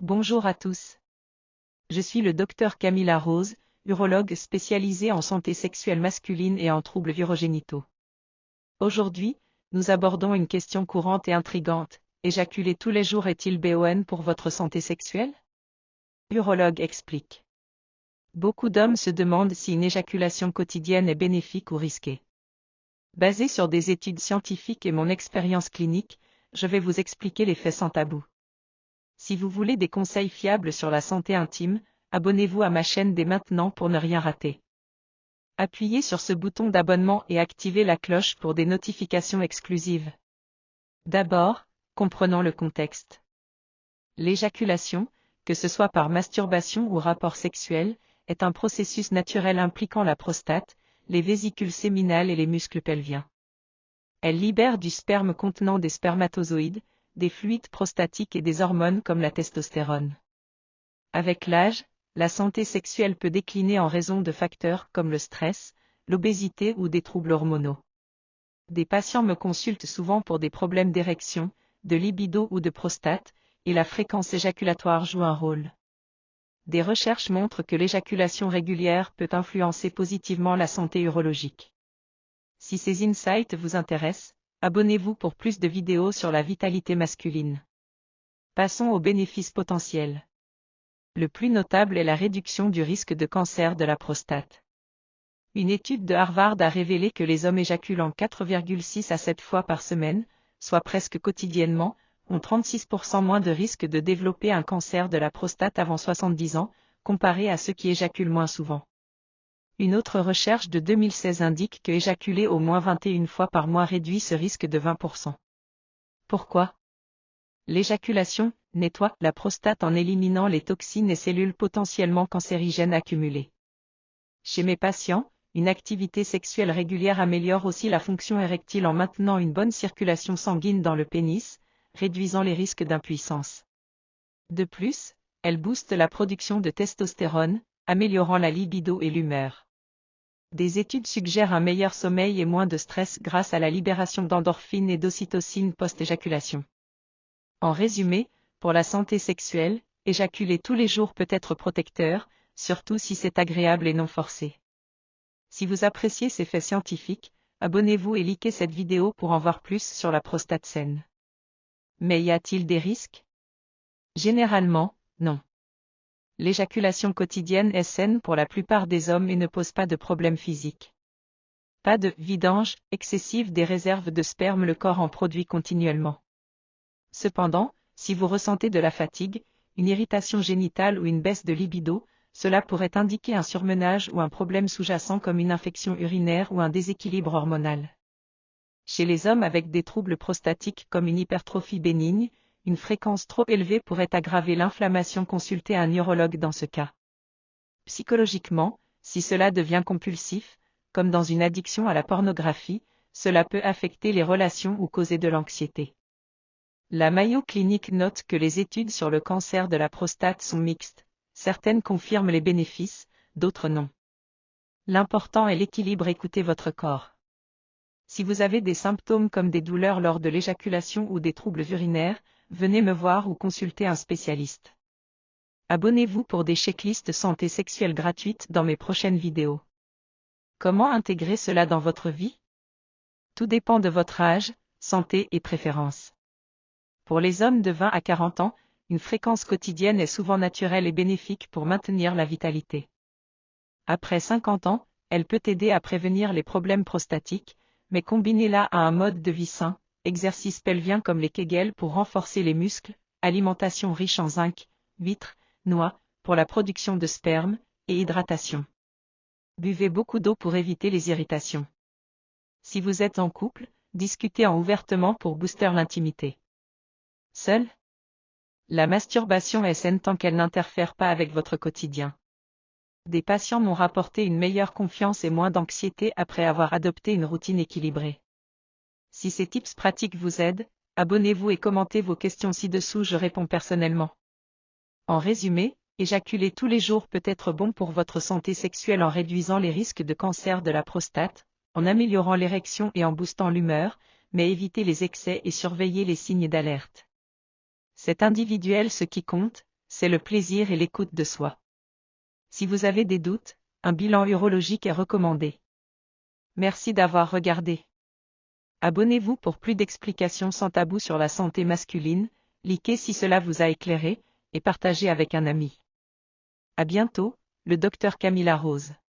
Bonjour à tous. Je suis le docteur Camilla Rose, urologue spécialisée en santé sexuelle masculine et en troubles urogénitaux. Aujourd'hui, nous abordons une question courante et intrigante. Éjaculer tous les jours est-il bon pour votre santé sexuelle? L'urologue explique. Beaucoup d'hommes se demandent si une éjaculation quotidienne est bénéfique ou risquée. Basée sur des études scientifiques et mon expérience clinique, je vais vous expliquer les faits sans tabou. Si vous voulez des conseils fiables sur la santé intime, abonnez-vous à ma chaîne dès maintenant pour ne rien rater. Appuyez sur ce bouton d'abonnement et activez la cloche pour des notifications exclusives. D'abord, comprenons le contexte. L'éjaculation, que ce soit par masturbation ou rapport sexuel, est un processus naturel impliquant la prostate, les vésicules séminales et les muscles pelviens. Elle libère du sperme contenant des spermatozoïdes, des fluides prostatiques et des hormones comme la testostérone. Avec l'âge, la santé sexuelle peut décliner en raison de facteurs comme le stress, l'obésité ou des troubles hormonaux. Des patients me consultent souvent pour des problèmes d'érection, de libido ou de prostate, et la fréquence éjaculatoire joue un rôle. Des recherches montrent que l'éjaculation régulière peut influencer positivement la santé urologique. Si ces insights vous intéressent, abonnez-vous pour plus de vidéos sur la vitalité masculine. Passons aux bénéfices potentiels. Le plus notable est la réduction du risque de cancer de la prostate. Une étude de Harvard a révélé que les hommes éjaculant 4,6 à 7 fois par semaine, soit presque quotidiennement, ont 36% moins de risque de développer un cancer de la prostate avant 70 ans, comparé à ceux qui éjaculent moins souvent. Une autre recherche de 2016 indique que éjaculer au moins 21 fois par mois réduit ce risque de 20%. Pourquoi? L'éjaculation nettoie la prostate en éliminant les toxines et cellules potentiellement cancérigènes accumulées. Chez mes patients, une activité sexuelle régulière améliore aussi la fonction érectile en maintenant une bonne circulation sanguine dans le pénis, réduisant les risques d'impuissance. De plus, elle booste la production de testostérone, améliorant la libido et l'humeur. Des études suggèrent un meilleur sommeil et moins de stress grâce à la libération d'endorphines et d'ocytocine post-éjaculation. En résumé, pour la santé sexuelle, éjaculer tous les jours peut être protecteur, surtout si c'est agréable et non forcé. Si vous appréciez ces faits scientifiques, abonnez-vous et likez cette vidéo pour en voir plus sur la prostate saine. Mais y a-t-il des risques? Généralement, non. L'éjaculation quotidienne est saine pour la plupart des hommes et ne pose pas de problème physique. Pas de vidange excessive des réserves de sperme, le corps en produit continuellement. Cependant, si vous ressentez de la fatigue, une irritation génitale ou une baisse de libido, cela pourrait indiquer un surmenage ou un problème sous-jacent comme une infection urinaire ou un déséquilibre hormonal. Chez les hommes avec des troubles prostatiques comme une hypertrophie bénigne, une fréquence trop élevée pourrait aggraver l'inflammation. Consultez un urologue dans ce cas. Psychologiquement, si cela devient compulsif, comme dans une addiction à la pornographie, cela peut affecter les relations ou causer de l'anxiété. La Mayo Clinic note que les études sur le cancer de la prostate sont mixtes, certaines confirment les bénéfices, d'autres non. L'important est l'équilibre. Écoutez votre corps. Si vous avez des symptômes comme des douleurs lors de l'éjaculation ou des troubles urinaires, venez me voir ou consultez un spécialiste. Abonnez-vous pour des checklists santé sexuelle gratuites dans mes prochaines vidéos. Comment intégrer cela dans votre vie? Tout dépend de votre âge, santé et préférences. Pour les hommes de 20 à 40 ans, une fréquence quotidienne est souvent naturelle et bénéfique pour maintenir la vitalité. Après 50 ans, elle peut aider à prévenir les problèmes prostatiques, mais combinez-la à un mode de vie sain, exercices pelviens comme les Kegel pour renforcer les muscles, alimentation riche en zinc, huîtres, noix, pour la production de sperme, et hydratation. Buvez beaucoup d'eau pour éviter les irritations. Si vous êtes en couple, discutez ouvertement pour booster l'intimité. Seul? La masturbation est saine tant qu'elle n'interfère pas avec votre quotidien. Des patients m'ont rapporté une meilleure confiance et moins d'anxiété après avoir adopté une routine équilibrée. Si ces tips pratiques vous aident, abonnez-vous et commentez vos questions ci-dessous, je réponds personnellement. En résumé, éjaculer tous les jours peut être bon pour votre santé sexuelle en réduisant les risques de cancer de la prostate, en améliorant l'érection et en boostant l'humeur, mais évitez les excès et surveillez les signes d'alerte. C'est individuel ce qui compte, c'est le plaisir et l'écoute de soi. Si vous avez des doutes, un bilan urologique est recommandé. Merci d'avoir regardé. Abonnez-vous pour plus d'explications sans tabou sur la santé masculine, likez si cela vous a éclairé, et partagez avec un ami. À bientôt, le Dr Camilla Rose.